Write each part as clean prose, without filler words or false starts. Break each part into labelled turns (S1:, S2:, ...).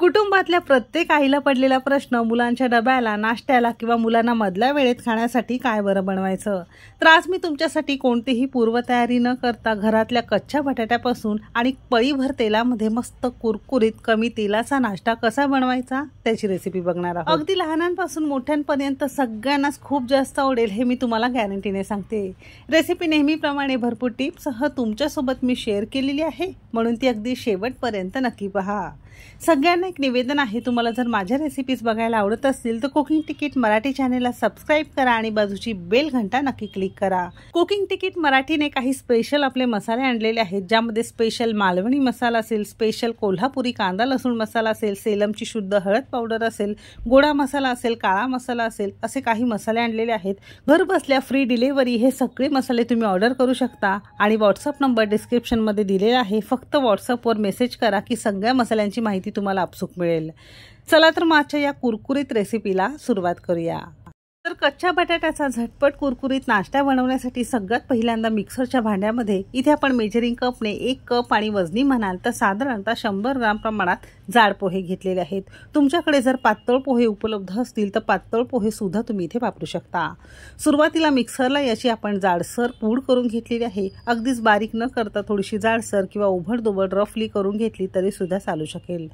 S1: कुटुंबातल्या प्रत्येक आईला पडलेला प्रश्न मुलांच्या डब्याला, नाश्त्याला किंवा मुलांना मधल्या वेळेत खाण्यासाठी काय बरं बनवायचं। तर आज मी तुमच्यासाठी कोणतीही पूर्वतयारी न करता घरातल्या कच्च्या बटाट्यापासून आणि पळीभर तेलामध्ये मस्त कुरकुरीत कमी तेलाचा नाश्ता कसा बनवायचा त्याची रेसिपी बघणार आहोत। अगदी लहानांपासून मोठ्यांपर्यंत सगळ्यांनाच खूप जास्त आवडेल हे मी तुम्हाला गॅरंटीने सांगते। रेसिपी नेहमीप्रमाणे भरपूर टिप्ससह तुमच्यासोबत मी शेअर केलेली आहे, म्हणून ती अगदी शेवटपर्यंत नक्की पहा। सगळ्यांना एक निवेदन आहे, तुम्हाला जर माझ्या रेसिपीज बघायला आवडत असतील तर कुकिंग तिकीट मराठी चॅनेलला सबस्क्राइब करा आणि बाजूची बेल घंटा नक्की क्लिक करा। कुकिंग तिकीट मराठीने काही स्पेशल आपले मसाले आणलेले आहेत, ज्यामध्ये स्पेशल मालवणी मसाला असेल, स्पेशल कोल्हापुरी कांदा लसूण मसाला असेल, सेलमची शुद्ध हळद पावडर असेल, गोडा मसाला असेल, काळा मसाला असेल, असे काही मसाले आणलेले आहेत। घर बसल्या फ्री डिलिव्हरी हे सगळे मसाले तुम्ही ऑर्डर करू शकता आणि व्हॉट्सअप नंबर डिस्क्रिप्शन मध्ये दिलेला आहे। फक्त व्हॉट्सअपवर मेसेज करा की सगळ्या मसाल्यांची माहिती तुम्हाला आपसूक मिळेल। चला तर मग आजच्या या कुरकुरीत रेसिपीला सुरुवात करूया। तर कच्च्या बटाट्याचा झटपट कुरकुरीत नाश्ता बनवण्यासाठी सगळ्यात पहिल्यांदा मिक्सरच्या भांड्यामध्ये इथे आपण मेजरिंग कपने 1 कप आणि वजनी म्हणाल तर साधारणतः 100 ग्राम प्रमाणात जाड पोहे घेतलेले आहेत। तुमच्याकडे जर पातळ पोहे उपलब्ध असतील तर पातळ पोहे सुद्धा तुम्ही इथे वापरू शकता। सुरुवातीला मिक्सरला याची आपण जाडसर पूड करून घेतलेली आहे। अगदीच बारीक न करता थोडीशी जाडसर किंवा उभडदोबड रफली करून घेतली तरी सुद्धा चालू शकेल।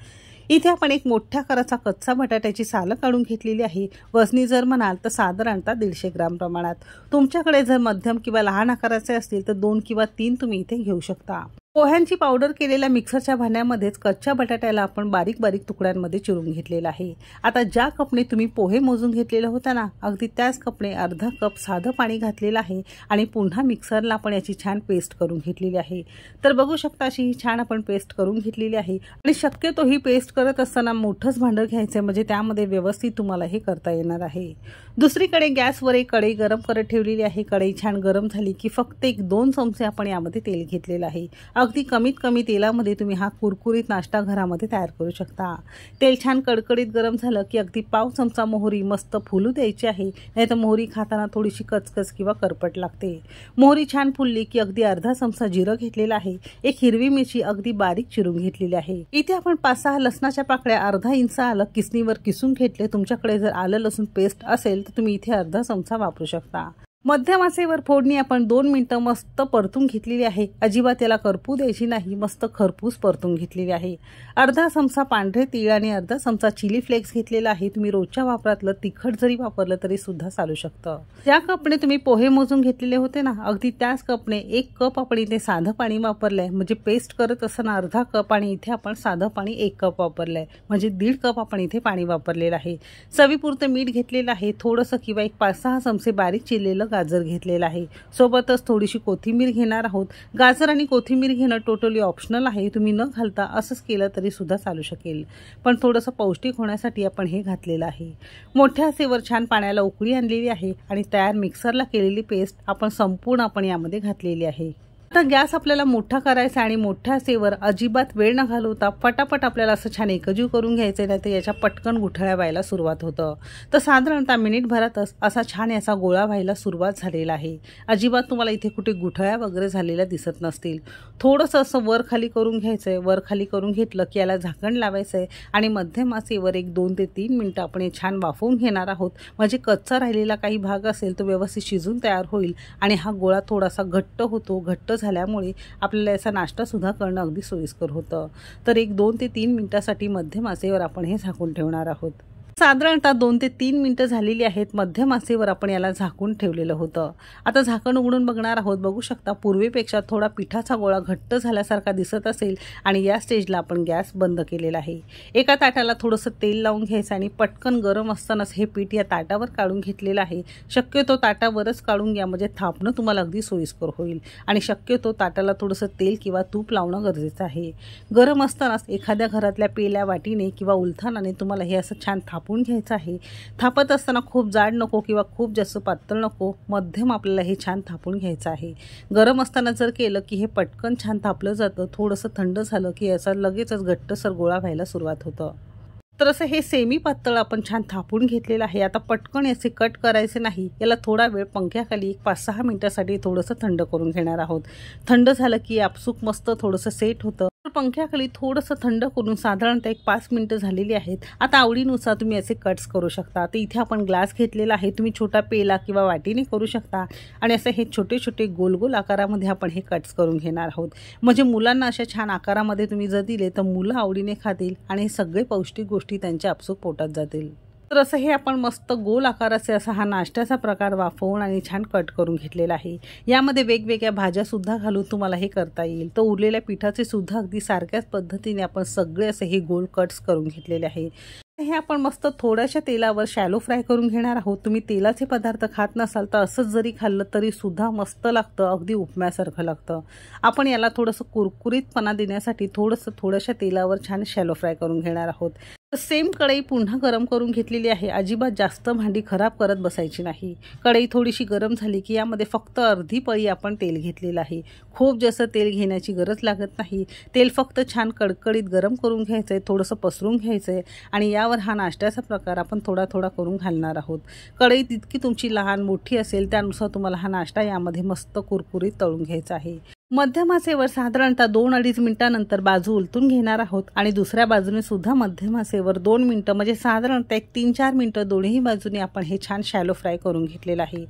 S1: इथे आपण एक मोठ्या आकाराचा कच्चा बटाट्याची सालं काढून घेतलेली आहे। वजनी जर म्हणाल तर साधारणतः 150 ग्राम प्रमाणात। तुमच्याकडे जर मध्यम किंवा लहान आकाराचे असतील तर 2 किंवा 3 तुम्ही इथे घेऊ शकता। पोह्यांची पावडर केलेल्या मिक्सरच्या भांड्यामध्येच कच्च्या बटाट्याला आपण बारीक बारीक तुकड्यांमध्ये चिरून घेतलेला आहे। आता ज्या कपने तुम्ही पोहे मोजून घेतलेले होते ना, अगदी त्याच कपने अर्धा कप साधं पाणी घातलेलं आहे आणि पुन्हा मिक्सरला आपण याची छान पेस्ट करून घेतलेली आहे। तर बघू शकता अशी ही छान आपण पेस्ट करून घेतलेली आहे आणि शक्यतो ही पेस्ट करत असताना मोठंच भांडं घ्यायचं, म्हणजे त्यामध्ये व्यवस्थित तुम्हाला हे करता येणार आहे। दुसरीकडे गॅसवर एक कढई गरम करत ठेवलेली आहे। कढई छान गरम झाली की फक्त 1-2 चमचे आपण यामध्ये तेल घेतलेलं आहे। अगदी कमीत कमी तेलामध्ये तुम्ही हा कुरकुरीत नाश्ता घरामध्ये तयार करू शकता। तेल छान कडकडीत गरम झालं की अगदी पाव चमचा मोहरी मस्त फुलू द्यायची आहे, नाहीतर मोहरी खाताना थोडीशी कचकच किंवा करपट लागते। मोहरी छान फुलली की अगदी अर्धा चमचा जिरं घेतलेला आहे। एक हिरवी मिरची अगदी बारीक चिरून घेतलेली आहे। इथे आपण 5-6 लसणाच्या पाकळ्या, अर्धा इंच आलं किसणीवर किसून घेतले। तुमच्याकडे जर आलं लसूण पेस्ट असेल तर तुम्ही इथे अर्धा चमचा वापरू शकता। मध्यम आचेवर फोडणी आपण 2 मिनिटं मस्त परतून घेतलेली आहे। अजिबात याला करपू द्यायची नाही, मस्त खरपूस परतून घेतलेली आहे। अर्धा चमचा पांढरे तीळ आणि अर्धा चमचा चिली फ्लेक्स घेतलेला आहे। तुम्ही रोजच्या वापरातलं तिखट जरी वापरलं तरी सुद्धा चालू शकतं। ज्या कपने तुम्ही पोहे मोजून घेतलेले होते ना, अगदी त्याच कपने 1 कप आपण इथे साधं पाणी वापरलंय, म्हणजे पेस्ट करत असताना अर्धा कप आणि इथे आपण साधं पाणी 1 कप वापरलंय, म्हणजे 1.5 कप आपण इथे पाणी वापरलेलं आहे। चवीपुरतं मीठ घेतलेलं आहे, थोडंसं किंवा एक 5-6 चमचे बारीक चिरलेलं गाजर घेतलेला आहे। सोबतच थोडीशी कोथिंबीर घेणार आहोत। गाजर आणि कोथिंबीर घेणं टोटली ऑप्शनल आहे, तुम्ही न घालता असंच केलं तरी सुद्धा चालू शकेल, पण थोडंसं पौष्टिक होण्यासाठी आपण हे घातलेलं आहे। मोठ्या आचेवर छान पाण्याला उकळी आणलेली आहे आणि तयार मिक्सरला केलेली पेस्ट आपण संपूर्ण यामध्ये घातलेली आहे। आता गॅस आपल्याला मोठा करायचा आणि मोठ्या आचेवर अजिबात वेळ न घालवता पटापट आपल्याला असं छान एकजीव करून घ्यायचं, नाही तर याच्या पटकन गुठळ्या व्हायला सुरुवात होतं। तर साधारणतः मिनिटभरातच असा छान याचा गोळा व्हायला सुरुवात झालेला आहे। अजिबात तुम्हाला इथे कुठे गुठळ्या वगैरे झालेल्या दिसत नसतील। थोडंसं असं वर खाली करून घ्यायचंय। वर खाली करून घेतलं की याला झाकण लावायचंय आणि मध्यम आचेवर 2 ते 3 मिनिटं आपण हे छान वाफवून घेणार आहोत, म्हणजे कच्चा राहिलेला काही भाग असेल तो व्यवस्थित शिजून तयार होईल आणि हा गोळा थोडासा घट्ट होतो। घट्ट झाल्यामुळे आपल्याला याचा नाश्ता सुद्धा करणं अगदी सोयीस्कर होतं। तर 2 ते 3 मिनिटांसाठी मध्यम आचेवर आपण हे झाकून ठेवणार आहोत। साधारणतः 2 ते 3 मिनिटं झालेली आहेत। मध्यम आचेवर आपण याला झाकून ठेवलेलं होतं। आता झाकण उघडून बघणार आहोत। बघू शकता पूर्वीपेक्षा थोडा पिठाचा गोळा घट्ट झाल्यासारखा दिसत असेल आणि या स्टेजला आपण गॅस बंद केलेला आहे। एका ताटाला थोडंसं तेल लावून घ्यायचं आणि पटकन गरम असतानाच हे पीठ या ताटावर काढून घेतलेलं आहे। शक्यतो ताटावरच काढून घ्या, म्हणजे थापणं तुम्हाला अगदी सोयीस्कर होईल आणि शक्यतो ताटाला थोडंसं तेल किंवा तूप लावणं गरजेचं आहे। गरम असतानाच एखाद्या घरातल्या पेल्या वाटीने किंवा उलथानाने तुम्हाला हे असं छान थापून घ्यायचं आहे। थापत असताना खूप जाड नको किंवा खूप जास्त पातळ नको, मध्यम आपल्याला हे छान थापून घ्यायचं आहे। गरम असताना जर केलं की हे पटकन छान थापलं जातं, थोडंसं थंड झालं की याचा लगेचच घट्टसर गोळा व्हायला सुरुवात होतं। तर असं हे सेमी पातळ आपण छान थापून घेतलेलं आहे। आता पटकन याचे कट करायचे नाही, याला थोडा वेळ पंख्याखाली 5-6 मिनिटांसाठी थोडंसं थंड करून घेणार आहोत। थंड झालं की आपसूक मस्त थोडंसं सेट होतं। पंख्याखाली थोडंसं थंड करून साधारणतः 5 मिनिटं झालेली आहेत. आता आवडीनुसार तुम्ही असे कट्स करू शकता. तर इथे आपण ग्लास घेतलेला आहे, तुम्ही छोटा पेला किंवा वाटीने करू शकता आणि असे हे छोटे छोटे गोल गोल आकारामध्ये आपण हे कट्स करून घेणार आहोत. म्हणजे मुलांना अशा छान आकारामध्ये तुम्ही जर दिले तर मुलं आवडीने खातील आणि हे सगळे पौष्टिक गोष्टी त्यांच्या आपसूक पोटात जातील. तर असं हे आपण मस्त गोल आकाराचे असा हा नाश्त्याचा प्रकार वाफवून आणि छान कट करून घेतलेला आहे. यामध्ये वेगवेगळ्या भाज्यासुद्धा घालून तुम्हाला हे करता येईल. तर उरलेल्या पिठाचे सुद्धा अगदी सारख्याच पद्धतीने आपण सगळे असे हे गोल कट्स करून घेतलेले आहे. हे आपण मस्त थोड्याशा तेलावर शॅलो फ्राय करून घेणार आहोत. तुम्ही तेलाचे पदार्थ खात नसाल तर असंच जरी खाल्लं तरी सुद्धा मस्त लागतं, अगदी उपम्यासारखं लागतं. आपण याला थोडंसं कुरकुरीतपणा देण्यासाठी थोड्याशा तेलावर छान शॅलो फ्राय करून घेणार आहोत. तर सेम कढई पुन्हा गरम करून घेतलेली आहे. अजिबात जास्त भांडी खराब करत बसायची नाही. कढई थोडीशी गरम झाली की यामध्ये फक्त अर्धी पळी आपण तेल घेतलेलं आहे. खूप जास्त तेल घेण्याची गरज लागत नाही. तेल फक्त छान कडकडीत गरम करून घ्यायचं आहे, थोडंसं पसरून घ्यायचं आहे आणि यावर हा नाश्त्याचा प्रकार आपण थोडा थोडा करून घालणार आहोत. कढई जितकी तुमची लहान मोठी असेल त्यानुसार तुम्हाला हा नाश्ता यामध्ये मस्त कुरकुरीत तळून घ्यायचा आहे. मध्यम आचेवर साधारणतः 2-2.5 मिनिटांनंतर बाजू उलटून घेणार आहोत आणि दुसऱ्या बाजूने सुद्धा मध्यम आचेवर 2 मिनिटं म्हणजे साधारणतः 3-4 मिनिटं दोन्ही बाजूने आपण हे छान शॅलो फ्राय करून घेतलेलं आहे.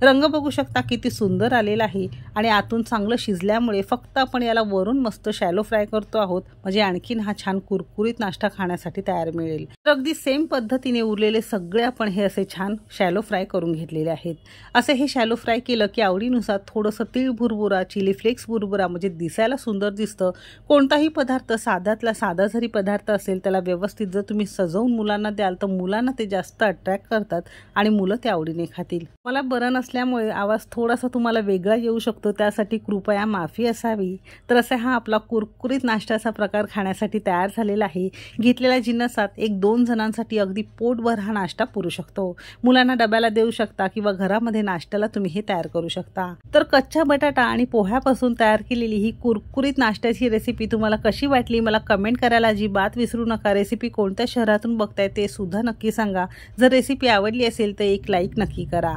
S1: रंग बघू शकता किती सुंदर आलेला आहे आणि आतून चांगलं शिजल्यामुळे फक्त आपण याला वरून मस्त शॅलो फ्राय करतो आहोत म्हणजे आणखीन हा छान कुरकुरीत नाश्ता खाण्यासाठी तयार मिळेल. तर अगदी सेम पद्धतीने उरलेले सगळे आपण हे असे छान शॅलो फ्राय करून घेतलेले आहेत. असे हे शॅलो फ्राय केलं की आवडीनुसार थोडंसं तीळ भुरभुरा, चिली फ्लेक्स भुरभुरा म्हणजे दिसायला सुंदर दिसतं. कोणताही पदार्थ साधातला साधा जरी पदार्थ असेल त्याला व्यवस्थित जर तुम्ही सजवून मुलांना द्याल तर मुलांना ते जास्त अट्रॅक्ट करतात आणि मुलं ते आवडीने खातील. मला बरं नसल्यामुळे आवाज थोडासा तुम्हाला वेगळा येऊ शकतो, त्यासाठी कृपया माफी असावी. तर असा हा आपला कुरकुरीत नाश्त्याचा प्रकार खाण्यासाठी तयार झालेला आहे. घेतलेल्या जिन्नसात 1-2 जणांसाठी अगदी पोटभर हा नाश्ता पुरू शकतो. मुलांना डब्याला देऊ शकता किंवा घरामध्ये नाश्त्याला तुम्ही हे तयार करू शकता. तर कच्चा बटाटा आणि पोह्यापासून तयार केलेली ही कुरकुरीत नाश्त्याची रेसिपी तुम्हाला कशी वाटली मला कमेंट करायला अजिबात विसरू नका. रेसिपी कोणत्या शहरातून बघताय ते सुद्धा नक्की सांगा. जर रेसिपी आवडली असेल तर एक लाईक नक्की करा.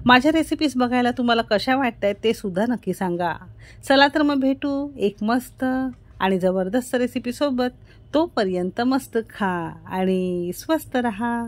S1: माझ्या रेसिपीज बघायला तुम्हाला कशा वाटतायत ते सुद्धा नक्की सांगा. चला तर मग भेटू एक मस्त आणि जबरदस्त रेसिपी सोबत. तोपर्यंत मस्त खा आणि स्वस्त रहा.